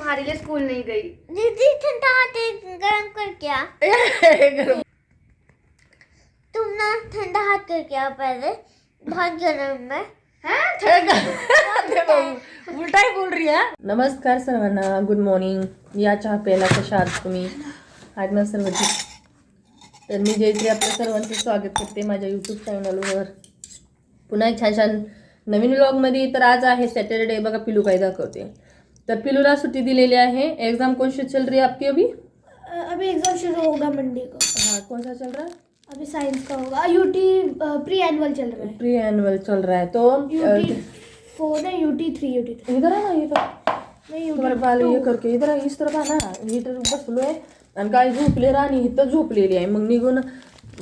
तुम्हारे लिए स्कूल नहीं गई। दीदी ठंडा हाथ गरम कर क्या? गरम तुम ना ठंडा हाथ कर क्या पहले, बहुत गरम है। उलटा ही बोल रही है। नमस्कार सर्वांना, गुड मॉर्निंग। या चहा प्यायला कशा आहात तुम्ही? आज ना सर्व तर मी जयश्री आपल्या सर्वांचं स्वागत करते माझ्या यूट्यूब चॅनलवर पुन्हा एक छान छान नवीन व्लॉगमध्ये। तर आज आहे सॅटरडे, बघा पिलू काय दाखवते। तर पिलूला सुट्टी दिलेली आहे। एग्जाम कौन सी चल रही है आपकी? अभी एग्जाम शुरू होगा मंडे को। हाँ, कौन सा चल रहा है? अभी साइंस का होगा। यूटी प्री एनुअल चल रहा है। प्री एनुअल चल रहा है। तो यूटी 4 है, यूटी 3, यूटी 3। इधर है ना, ये तो नहीं, तुम्हारे बाल ये करके इधर इस तरफ आहे ना, हीटर बसलोय आणि काय झोपले राणी इथं झोपलेली आहे। मग निघून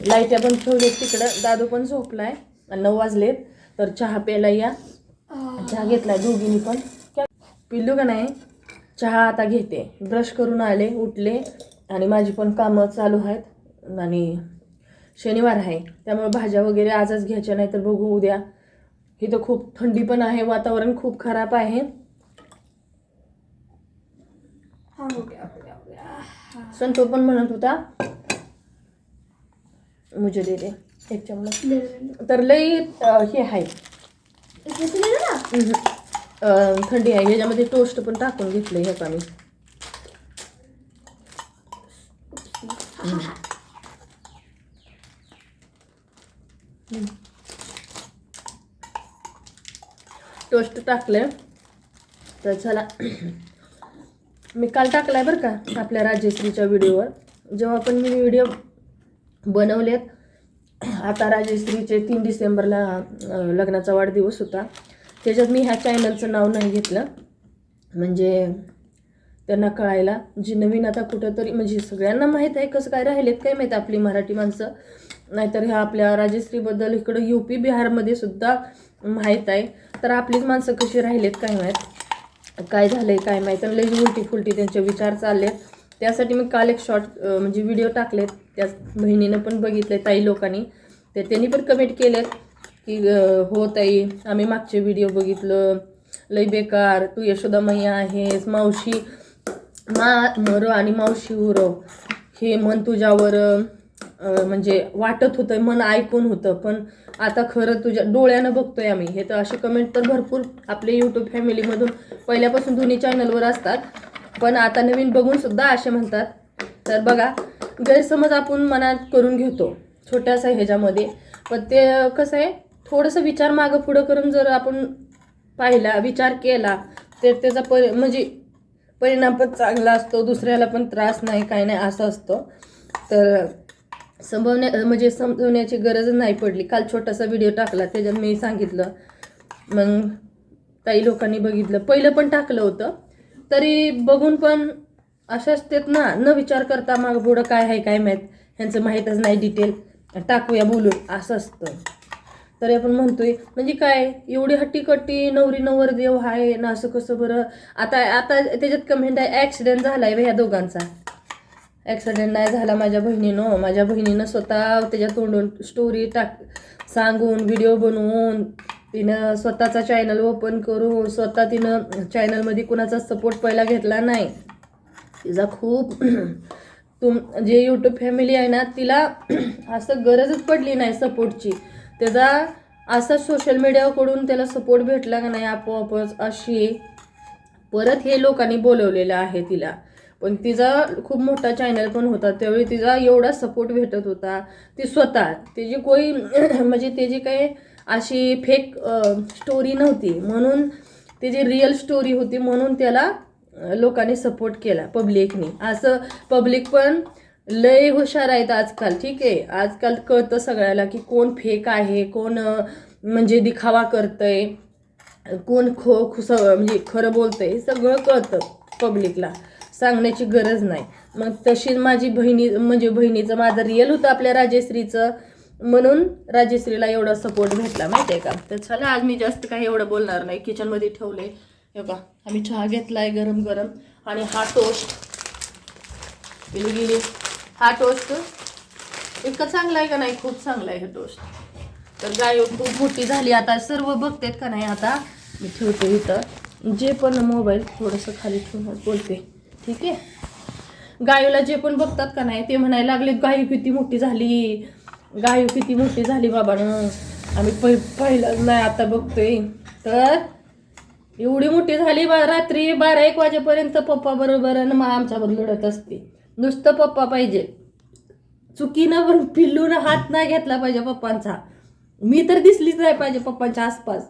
लाईट्या पण ठेवलेत तिकडं, दादू पण झोपलाय आणि 9 वाजलेत। तर चहा प्यायला या, चहा घेतलाय दोघींनी पण। क्या पिल्लू का नाही, चहा आता घेते। ब्रश करून आले, उठले आणि माझी पण कामं चालू आहेत आणि शनिवार आहे त्यामुळे भाज्या वगैरे आजच घ्यायच्या, नाही तर बघू उद्या। इथं खूप थंडी पण आहे, वातावरण खूप खराब आहे। हाँ हो गया, हो गया, हो गया। संतो पण म्हणत होता मुझे दे दे एक चम्मच। ले ले। तर लई हे आहे, इसमें से ले लो ना। थंडी आहे। याच्यामध्ये टोस्ट पण टाकून घेतलंय हे का मी। टोस्ट टाकलंय तर चला। मी काल टाकलाय बरं का आपल्या राजश्रीच्या व्हिडिओवर, जेव्हा पण मी व्हिडिओ बनवलेत। आता राजश्रीचे 3 डिसेंबरला लग्नाचा वाढदिवस होता, त्याच्यात मी ह्या चॅनलचं नाव नाही घेतलं, म्हणजे त्यांना कळायला। जी नवीन आता कुठंतरी, म्हणजे सगळ्यांना माहीत आहे कसं काय राहिलेत काय माहीत आपली मराठी माणसं, नाहीतर ह्या आपल्या राजश्रीबद्दल इकडं UP बिहारमध्ये सुद्धा माहीत आहे। तर आपलीच माणसं कशी राहिलेत काय माहीत, काय झालंय काय माहीत, आणि लई उलटी फुलटी त्यांचे विचार चाललेत। त्यासाठी मी काल एक शॉर्ट म्हणजे व्हिडिओ टाकलेत, त्या बहिणीनं पण बघितले, ताई लोकांनी। तर त्यांनी पण कमेंट केलेत की हो ताई, आम्ही मागचे व्हिडिओ बघितलं, लई बेकार, तू यशोदा मैया आहेस, मावशी मरो आणि मावशी उरव हे मन तुझ्यावर म्हणजे वाटत होतं, मन ऐकून होतं, पण आता खरं तुझ्या डोळ्यानं बघतोय आम्ही हे। तर असे कमेंट तर भरपूर आपले यूट्यूब फॅमिलीमधून पहिल्यापासून दोन्ही चॅनलवर असतात, पण आता नवीन बघून सुद्धा असे म्हणतात। तर बघा, गैरसमज आपण मनात करून घेतो छोट्यासा ह्याच्यामध्ये, पण ते कसं आहे, थोडंसं विचार मागं पुढं करून जर आपण पाहिला, विचार केला, तर त्याचा म्हणजे परिणाम पण चांगला असतो, दुसऱ्याला पण त्रास नाही, काय नाही असं असतं। तर म्हणजे समजवण्याची गरज नाही पडली। काल छोटासा व्हिडिओ टाकला, त्याच्यात मी सांगितलं, मग ताई लोकांनी बघितलं, पहिलं पण टाकलं होतं, तरी बघून पण असे असतात ना, न विचार करता मागं पुढं काय आहे काय माहीत, ह्यांचं माहीतच नाही, डिटेल टाकूया बोलून असं असतं। तरी आपण म्हणतोय म्हणजे काय, एवढी हट्टीकट्टी नवरी नवरदेव आहे ना, असं कसं बरं? आता त्याच्यात कमेंट आहे, ॲक्सिडेंट झालाय ह्या दोघांचा। ॲक्सिडेंट नाही झाला माझ्या बहिणीनं, माझ्या बहिणीनं स्वतः त्याच्या तोंडून स्टोरी सांगून, व्हिडिओ बनवून, तिनं स्वतःचा चॅनल ओपन करून, स्वतः तिनं चॅनलमध्ये कुणाचा सपोर्ट पहिला घेतला नाही। तिचा खूप जे यूट्यूब फॅमिली आहे ना, तिला असं गरजच पडली नाही सपोर्टची। त्याचा असा सोशल मीडियाकडून त्याला सपोर्ट भेटला का नाही आपोआपच अशी। परत हे लोकांनी बोलवलेलं आहे तिला, पण तिचा खूप मोठा चॅनल पण होता, त्यावेळी तिचा एवढा सपोर्ट भेटत होता। ती स्वतः त्याची कोई म्हणजे त्याची काही अशी फेक स्टोरी नव्हती, म्हणून त्याची रिअल स्टोरी होती, म्हणून त्याला लोकांनी सपोर्ट केला पब्लिकनी। असं पब्लिक पण लय हुशार आहेत आजकाल, ठीक आहे। आजकाल कळतं सगळ्याला की कोण फेक आहे, कोण म्हणजे दिखावा करतंय, कोण म्हणजे खरं बोलतंय, हे सगळं कळतं पब्लिकला, सांगण्याची गरज नाही। मग तशी माझी म्हणजे बहिणीचं माझं रिअल होतं आपल्या राजश्रीचं, म्हणून राजश्रीला एवढा सपोर्ट भेटला, माहिती आहे का। तर चला, आज मी जास्त काही एवढं बोलणार नाही, किचनमध्ये ठेवले हे बघा, आम्ही चहा घेतलाय गरम गरम, आणि हा टोस्ट गेली। हा टोस्ट इतका चांगला आहे का नाही, खूप चांगला आहे हे टोस्ट। तर गाय खूप मोठी झाली आता, सर्व बघतेत का नाही, आता मी ठेवते इथं जे पण मोबाईल थोडंसं खाली ठेवून बोलते, ठीक आहे. गायूला जे पण बघतात का नाही ते म्हणायला लागले गायू किती मोठी झाली, गायू किती मोठी झाली बाबानं. आम्ही पहिलं नाही आता बघतोय. तर एवढी मोठी झाली रात्री 12-1 वाजेपर्यंत पप्पा बरोबर आणि मग आमच्याबरोबर लढत असते. नुसतं पप्पा पाहिजे, चुकीनं पण पिल्लूनं हात नाही घेतला पाहिजे पप्पांचा. मी तर दिसलीच नाही पाहिजे पप्पांच्या आसपास.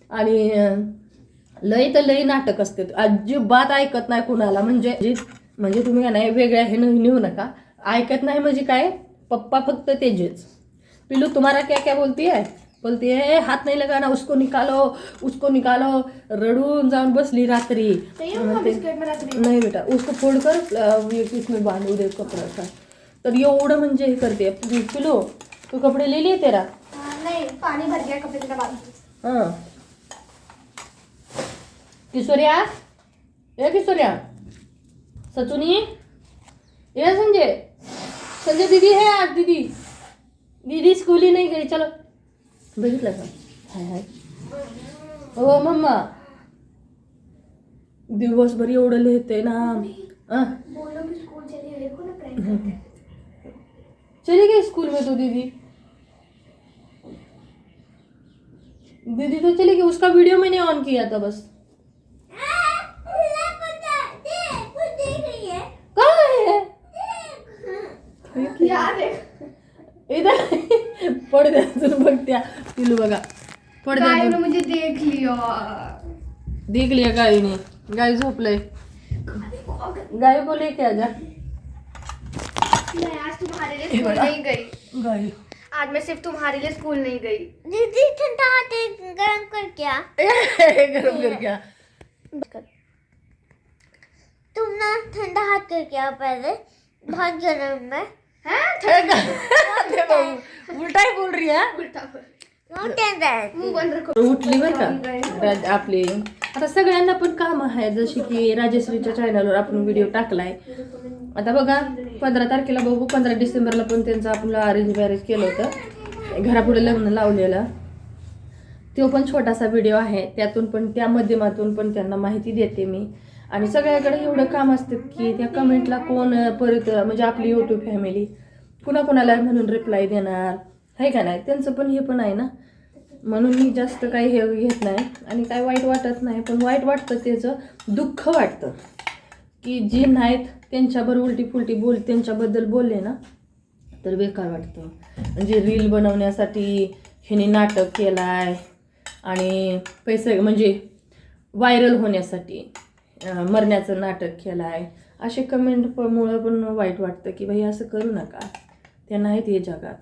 आणि लई तर लई नाटक असते, अजिबात ऐकत नाही कुणाला. म्हणजे तुम्ही का नाही वेगळ्या हे नेऊ नका. ऐकत नाही म्हणजे काय, पप्पा फक्त तेजेच. पिल्लू तुम्हारा क्या क्या बोलती है हाथ नहीं लगाना, उसको निकालो. रडून जाऊन बसली रात्री. नाही बेटा उसको फोडकर इसमें बांधू दे कपड़ा का. तर एवढं म्हणजे हे करते. पिल्लू तू कपडे ले लिए तेरा? नहीं, पानी भर गया कपड़े के बाद. हाँ किशोर्या सचुनी ये संजय दीदी है आज. दीदी स्कूल ही नहीं गई. चलो बघितलं का. हाय हो मम्मा दिवसभर एवढं लिहिते ना. बोलो कि स्कूल चली गई, देखो ना प्रैंक करते हैं. चली गई स्कूल में तो दीदी तो चली गई. उसका वीडियो मैंने ऑन किया था बस. यार देख इधर पडद्यातून बघत्या पिलू बघा. गाय ने मुझे देख लिया गायने. गाय झोपलंय. गाय को लेके आ जा. मैं आज तुम्हारे लिए स्कूल नहीं गई. गाय आज मैं सिर्फ तुम्हारे लिए स्कूल नहीं गई. दीदी ठंडा हाथ गरम कर क्या? गरम कर क्या. तुम ना ठंडा हाथ करके आओ पहले, बहुत गर्म है. उलटा ही बोल रही है. उल्टा बोल. मुंह बंद रखो. उठली बर का आपली. आता सगळ्यांना पण काम आहे, जशी की राजश्रीच्या चॅनलवर आपण व्हिडिओ टाकलाय. आता बघा 15 तारखेला बघू, 15 डिसेंबरला पण त्यांचं आपण अरेंज मॅरेज केलं होतं, घरापुढे लग्न लावलेलं. तो पण छोटासा व्हिडिओ आहे, त्यातून पण त्या माध्यमातून पण त्यांना माहिती देते मी. आणि सगळ्याकडे एवढं काम असतं की त्या कमेंटला कोण परत म्हणजे आपली यूट्यूब फॅमिली कुणाला म्हणून रिप्लाय देणार आहे का नाही. त्यांचं पण हे पण आहे ना, म्हणून मी जास्त काही हे घेत नाही. आणि काय वाईट वाटत नाही, पण वाईट वाटतं त्याचं दुःख वाटतं की जे नाहीत त्यांच्याबरोबर उलटी फुलटी त्यांच्याबद्दल बोलले ना तर बेकार वाटतं. म्हणजे रील बनवण्यासाठी ह्याने नाटक केलं आहे आणि पैसे म्हणजे व्हायरल होण्यासाठी मरण्याचं नाटक केलं आहे. असे कमेंटमुळं पण वाईट वाटतं की भाई असं करू नका, त्या नाहीत हे जगात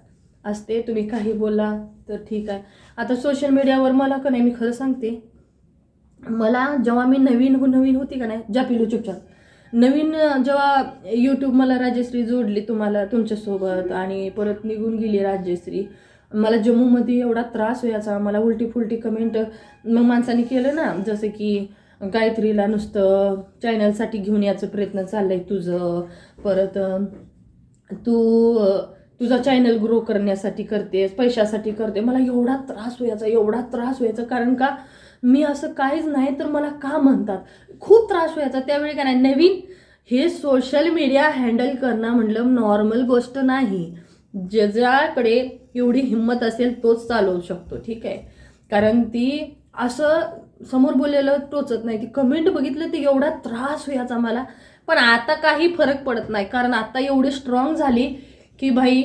असते. तुम्ही काही बोला तर ठीक आहे. आता सोशल मीडियावर मला का नाही, मी खरं सांगते, मला जेव्हा मी नवीन होती का नाही, ज्या पिलू चुपचाप नवीन जेव्हा यूट्यूब मला राजश्री जोडली तुमच्यासोबत आणि परत निघून गेली राजश्री, मला जम्मूमध्ये एवढा त्रास व्हायचा. मला उलटी फुलटी कमेंट मग माणसाने केलं ना, जसं की गायत्रीला नुसतं चॅनलसाठी घेऊन यायचं प्रयत्न चाललाय तुझं, परत तुझा चॅनल ग्रो करण्यासाठी करतेस, पैशासाठी करते. मला एवढा त्रास व्हायचा कारण का मी असं काहीच नाही तर मला का म्हणतात, खूप त्रास व्हायचा त्यावेळी. का नाही, नवीन हे सोशल मीडिया हँडल करणं म्हटलं नॉर्मल गोष्ट नाही. ज्याच्याकडे एवढी हिंमत असेल तोच चालवू शकतो, ठीक आहे. कारण ती असं समोर बोललेलं टोचत नाही. ती कमेंट बघितलं ते एवढा त्रास व्हायचा मला. पण आता काही फरक पडत नाही, कारण आता एवढी स्ट्रॉंग झाली की भाई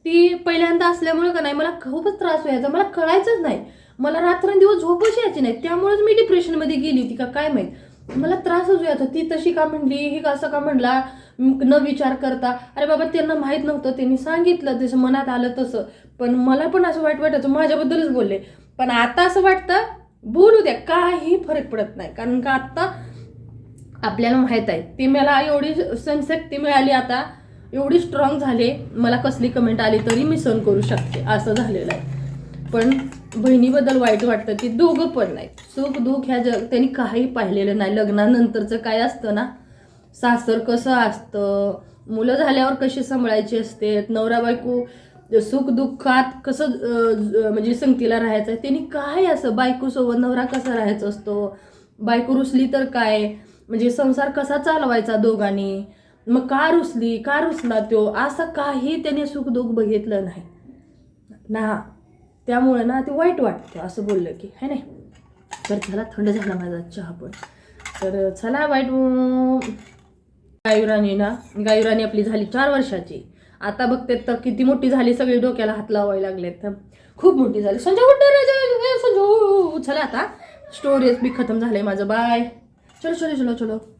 ती पहिल्यांदा असल्यामुळे का नाही मला खूपच त्रास व्हायचा. मला कळायचंच नाही, मला रात्रंदिवस झोपच यायची नाही. त्यामुळेच मी डिप्रेशनमध्ये गेली होती का काय माहीत. मला त्रासच व्हायचा. ती तशी का म्हणली, ही असं का म्हणला न विचार करता. अरे बाबा त्यांना माहीत नव्हतं, त्यांनी सांगितलं तसं मनात आलं तसं. पण मला पण असं वाईट वाटायचं, माझ्याबद्दलच बोलले. पण आता असं वाटतं बोलू द्या, काही फरक पडत नाही. कारण का आत्ता आपल्याला माहीत आहे ते मला एवढी सहनशक्ती मिळाली, आता एवढी स्ट्रॉंग झाले, मला कसली कमेंट आली तरी मी सहन करू शकते, असं झालेलं आहे. पण बहिणीबद्दल वाईट वाटतं की दोघं पण नाही, सुख दुःख ह्या त्यांनी काही पाहिलेलं नाही. लग्नानंतरचं काय असतं ना, सासर कसं असतं, मुलं झाल्यावर कशी सांभाळायची असते, नवरा बायको सुख दुःखात कसं म्हणजे संगतीला राहायचं आहे, त्यांनी काय असं बायकोसोबत नवरा कसा राहायचा असतो, बायको रुसली तर काय, म्हणजे संसार कसा चालवायचा दोघांनी, मग का रुसली, का रुसला तो, असं काही त्याने सुखदुःख बघितलं नाही ना. त्यामुळे ना ते वाईट वाटतं असं बोललं की, है नाही. तर चला, थंड झाला माझा चहा पण. तर चला, गायुराणी आपली झाली 4 वर्षाची. आता बघते तर किती मोठी झाली, सगळी डोक्याला हात लावायला लागलेत, खूप मोठी झाली. संजू, चला आता स्टोरेज बी खतम झालंय माझं. बाय. चलो चलो चलो चलो.